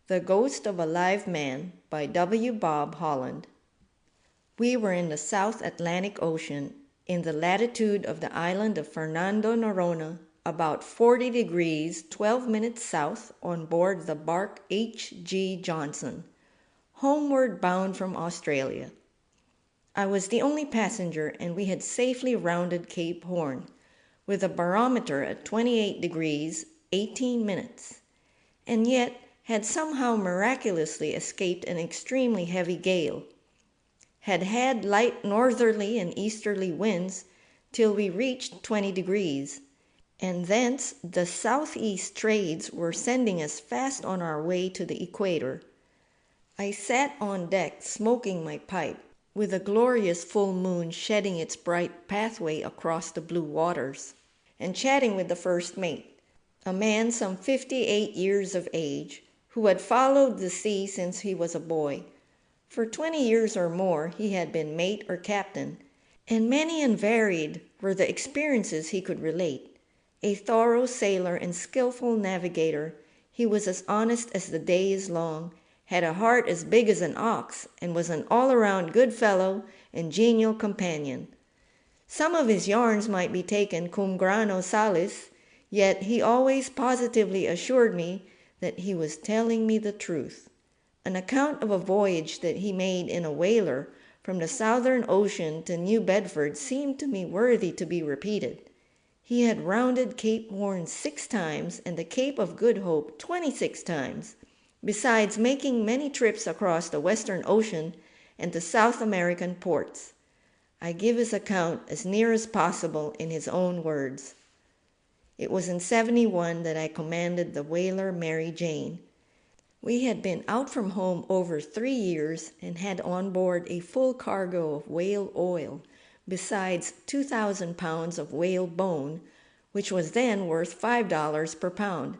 The Ghost of a Live Man by W. Bob Holland. We were in the South Atlantic Ocean, in the latitude of the island of Fernando Noronha, about 40 degrees 12 minutes south, on board the bark H.G. Johnson, homeward bound from Australia. I was the only passenger, and we had safely rounded Cape Horn, with a barometer at 28 degrees 18 minutes, and yet had somehow miraculously escaped an extremely heavy gale, had light northerly and easterly winds till we reached 20 degrees, and thence the southeast trades were sending us fast on our way to the equator. I sat on deck smoking my pipe, with a glorious full moon shedding its bright pathway across the blue waters, and chatting with the first mate, a man some 58 years of age, who had followed the sea since he was a boy. For 20 years or more he had been mate or captain, and many and varied were the experiences he could relate. A thorough sailor and skillful navigator, he was as honest as the day is long, had a heart as big as an ox, and was an all-around good fellow and genial companion. Some of his yarns might be taken cum grano salis, yet he always positively assured me that he was telling me the truth. An account of a voyage that he made in a whaler from the Southern Ocean to New Bedford seemed to me worthy to be repeated. He had rounded Cape Horn 6 times and the Cape of Good Hope 26 times, besides making many trips across the Western Ocean and to South American ports. I give his account as near as possible in his own words. It was in '71 that I commanded the whaler Mary Jane. We had been out from home over 3 years and had on board a full cargo of whale oil, besides 2,000 pounds of whale bone, which was then worth $5 per pound.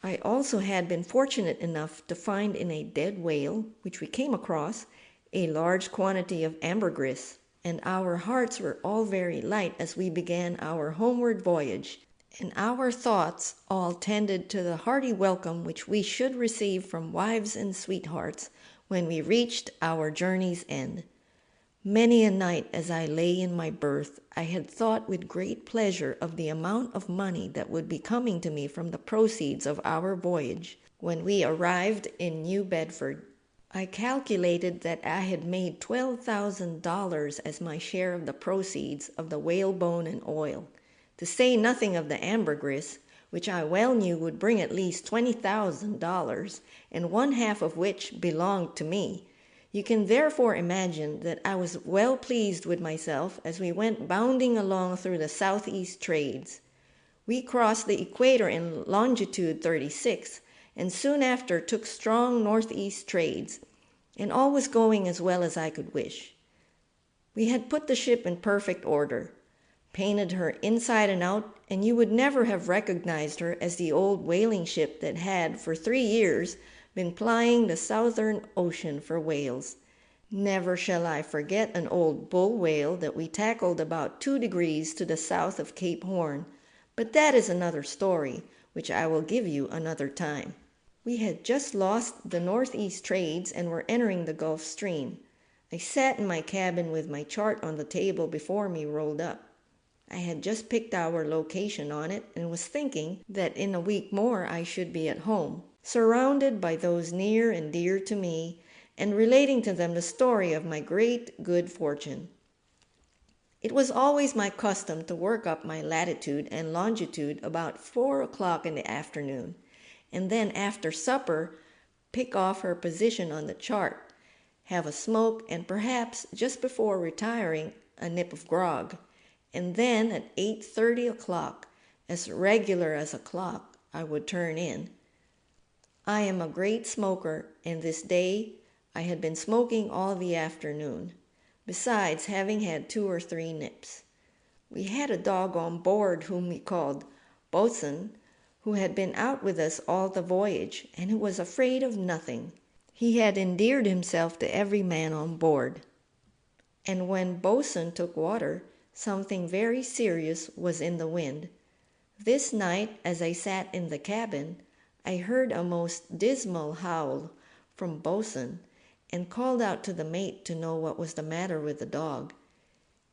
I also had been fortunate enough to find in a dead whale, which we came across, a large quantity of ambergris, and our hearts were all very light as we began our homeward voyage, and our thoughts all tended to the hearty welcome which we should receive from wives and sweethearts when we reached our journey's end. Many a night as I lay in my berth, I had thought with great pleasure of the amount of money that would be coming to me from the proceeds of our voyage when we arrived in New Bedford. I calculated that I had made $12,000 as my share of the proceeds of the whalebone and oil, to say nothing of the ambergris, which I well knew would bring at least $20,000, and one half of which belonged to me. You can therefore imagine that I was well pleased with myself as we went bounding along through the southeast trades. We crossed the equator in longitude 36, and soon after took strong northeast trades, and all was going as well as I could wish. We had put the ship in perfect order, painted her inside and out, and you would never have recognized her as the old whaling ship that had, for 3 years, been plying the Southern Ocean for whales. Never shall I forget an old bull whale that we tackled about 2 degrees to the south of Cape Horn, but that is another story, which I will give you another time. We had just lost the northeast trades and were entering the Gulf Stream. I sat in my cabin with my chart on the table before me rolled up. I had just picked our location on it and was thinking that in a week more I should be at home, surrounded by those near and dear to me, and relating to them the story of my great good fortune. It was always my custom to work up my latitude and longitude about 4 o'clock in the afternoon, and then after supper pick off her position on the chart, have a smoke, and perhaps just before retiring a nip of grog. And then at 8:30 o'clock, as regular as a clock, I would turn in. I am a great smoker, and this day I had been smoking all the afternoon, besides having had 2 or 3 nips. We had a dog on board whom we called Boatswain, who had been out with us all the voyage, and who was afraid of nothing. He had endeared himself to every man on board. And when Boatswain took water, something very serious was in the wind. This night, as I sat in the cabin, I heard a most dismal howl from Bosun and called out to the mate to know what was the matter with the dog.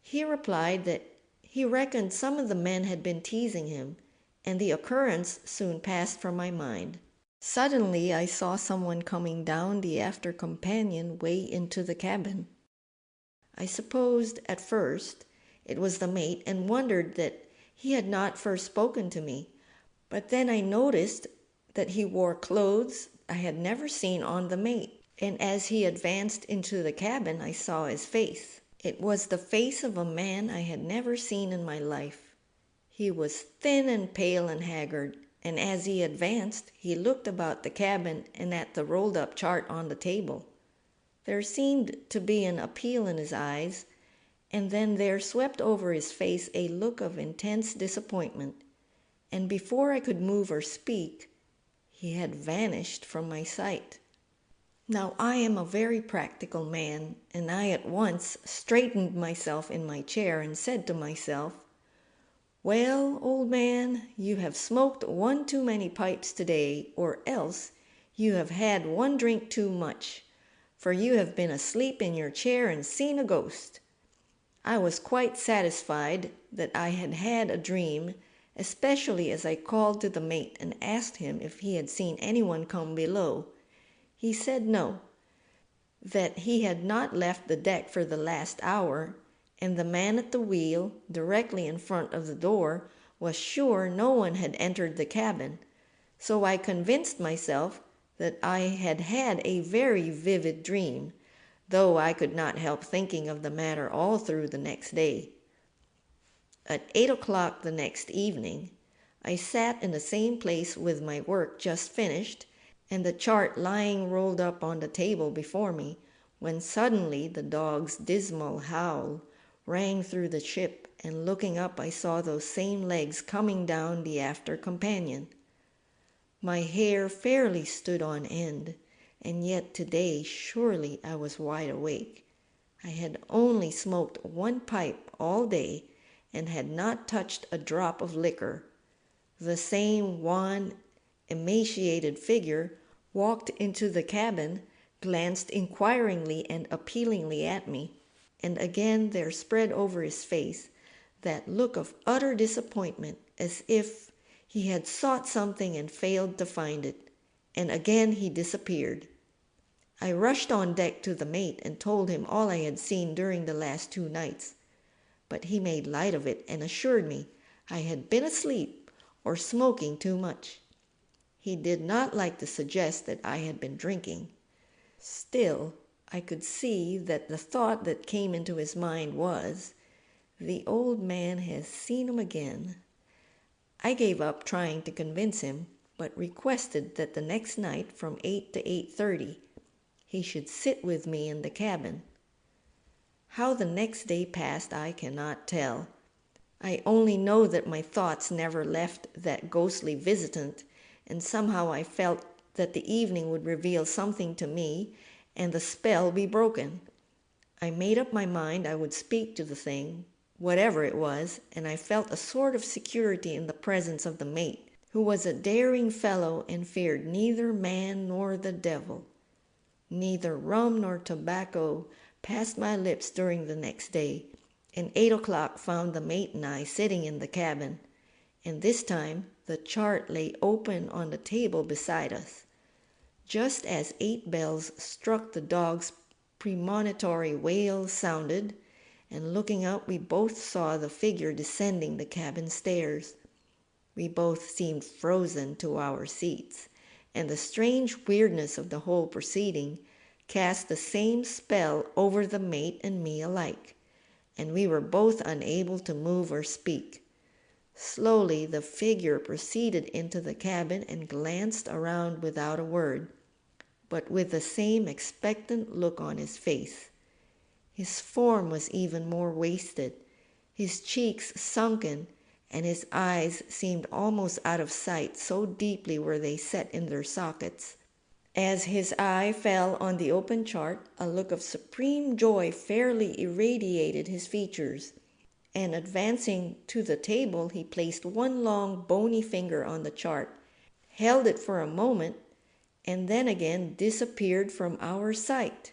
He replied that he reckoned some of the men had been teasing him, and the occurrence soon passed from my mind. Suddenly I saw someone coming down the after companion way into the cabin. I supposed at first it was the mate and wondered that he had not first spoken to me, but then I noticed that he wore clothes I had never seen on the mate, and as he advanced into the cabin I saw his face. It was the face of a man I had never seen in my life. He was thin and pale and haggard, and as he advanced, he looked about the cabin and at the rolled-up chart on the table. There seemed to be an appeal in his eyes, and then there swept over his face a look of intense disappointment, and before I could move or speak, he had vanished from my sight. Now I am a very practical man, and I at once straightened myself in my chair and said to myself, "Well, old man, you have smoked one too many pipes today, or else you have had one drink too much, for you have been asleep in your chair and seen a ghost." I was quite satisfied that I had had a dream, especially as I called to the mate and asked him if he had seen anyone come below. He said no, that he had not left the deck for the last hour, and the man at the wheel, directly in front of the door, was sure no one had entered the cabin. So I convinced myself that I had had a very vivid dream, though I could not help thinking of the matter all through the next day. At 8 o'clock the next evening, I sat in the same place with my work just finished, and the chart lying rolled up on the table before me, when suddenly the dog's dismal howl rang through the ship, and looking up I saw those same legs coming down the after companion. My hair fairly stood on end, and yet today surely I was wide awake. I had only smoked one pipe all day, and had not touched a drop of liquor. The same wan, emaciated figure walked into the cabin, glanced inquiringly and appealingly at me, and again there spread over his face that look of utter disappointment, as if he had sought something and failed to find it, and again he disappeared. I rushed on deck to the mate and told him all I had seen during the last 2 nights, but he made light of it and assured me I had been asleep or smoking too much. He did not like to suggest that I had been drinking. Still, I could see that the thought that came into his mind was, "The old man has seen him again." I gave up trying to convince him, but requested that the next night from 8 to 8:30 he should sit with me in the cabin. How the next day passed I cannot tell. I only know that my thoughts never left that ghostly visitant, and somehow I felt that the evening would reveal something to me and the spell be broken. I made up my mind I would speak to the thing, whatever it was, and I felt a sort of security in the presence of the mate, who was a daring fellow and feared neither man nor the devil. Neither rum nor tobacco passed my lips during the next day, and 8 o'clock found the mate and I sitting in the cabin, and this time the chart lay open on the table beside us. Just as 8 bells struck, the dog's premonitory wail sounded, and looking up we both saw the figure descending the cabin stairs. We both seemed frozen to our seats, and the strange weirdness of the whole proceeding cast the same spell over the mate and me alike, and we were both unable to move or speak. Slowly the figure proceeded into the cabin and glanced around without a word, but with the same expectant look on his face. His form was even more wasted, his cheeks sunken, and his eyes seemed almost out of sight, so deeply were they set in their sockets. As his eye fell on the open chart, a look of supreme joy fairly irradiated his features, and advancing to the table, he placed one long bony finger on the chart, held it for a moment, and then again disappeared from our sight.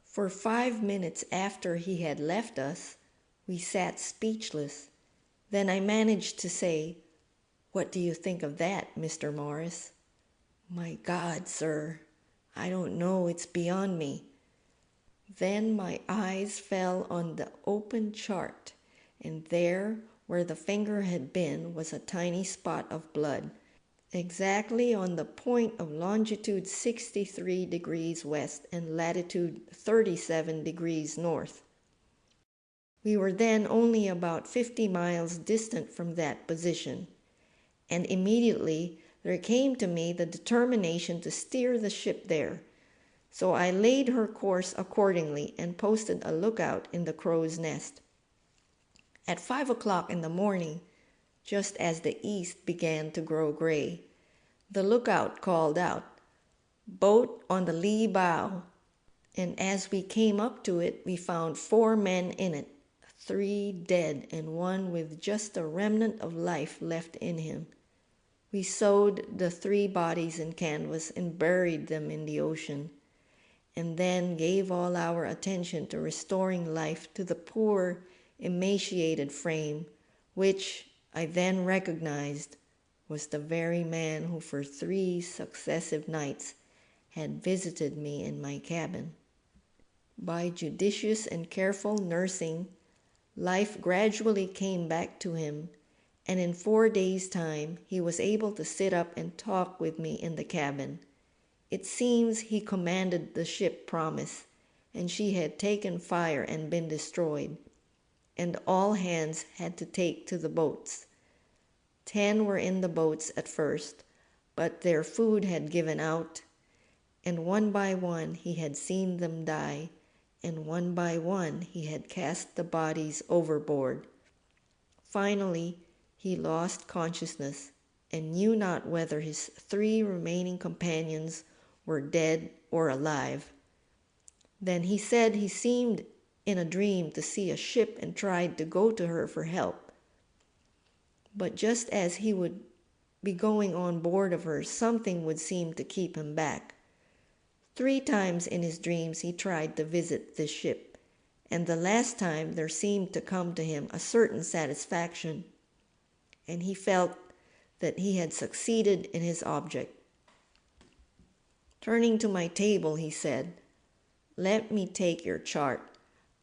For 5 minutes after he had left us, we sat speechless. Then I managed to say, "What do you think of that, Mr. Morris?" "My God, sir, I don't know, it's beyond me." Then my eyes fell on the open chart, and there, where the finger had been, was a tiny spot of blood, exactly on the point of longitude 63 degrees west and latitude 37 degrees north. We were then only about 50 miles distant from that position, and immediately there came to me the determination to steer the ship there. So I laid her course accordingly and posted a lookout in the crow's nest. At 5 o'clock in the morning, just as the east began to grow gray, the lookout called out, "Boat on the lee bow," and as we came up to it, we found 4 men in it, 3 dead and 1 with just a remnant of life left in him. We sewed the 3 bodies in canvas and buried them in the ocean, and then gave all our attention to restoring life to the poor, emaciated frame, which I then recognized was the very man who for 3 successive nights had visited me in my cabin. By judicious and careful nursing, life gradually came back to him, and in 4 days' time he was able to sit up and talk with me in the cabin. It seems he commanded the ship Promise, and she had taken fire and been destroyed, and all hands had to take to the boats. 10 were in the boats at first, but their food had given out, and one by one he had seen them die, and one by one he had cast the bodies overboard. Finally, he lost consciousness and knew not whether his 3 remaining companions were dead or alive. Then he said he seemed in a dream to see a ship and tried to go to her for help. But just as he would be going on board of her, something would seem to keep him back. 3 times in his dreams he tried to visit this ship, and the last time there seemed to come to him a certain satisfaction, and he felt that he had succeeded in his object. Turning to my table, he said, "Let me take your chart.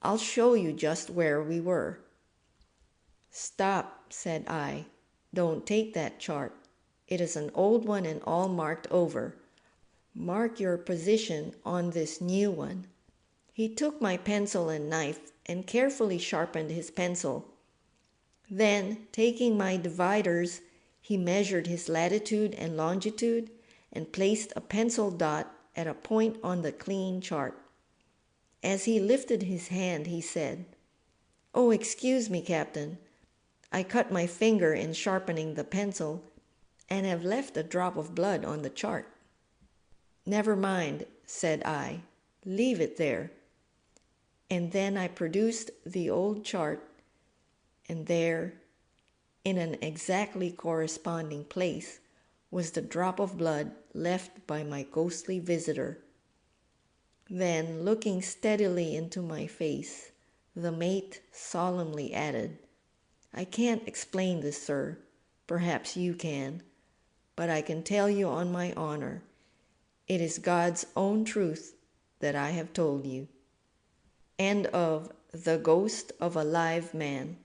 I'll show you just where we were." "Stop," said I. "Don't take that chart. It is an old one and all marked over. Mark your position on this new one." He took my pencil and knife and carefully sharpened his pencil. Then, taking my dividers, he measured his latitude and longitude and placed a pencil dot at a point on the clean chart. As he lifted his hand, he said, "Oh, excuse me, Captain. I cut my finger in sharpening the pencil and have left a drop of blood on the chart." "Never mind," said I. "Leave it there." And then I produced the old chart, and there, in an exactly corresponding place, was the drop of blood left by my ghostly visitor. Then, looking steadily into my face, the mate solemnly added, "I can't explain this, sir. Perhaps you can. But I can tell you on my honor, it is God's own truth that I have told you." End of The Ghost of a Live Man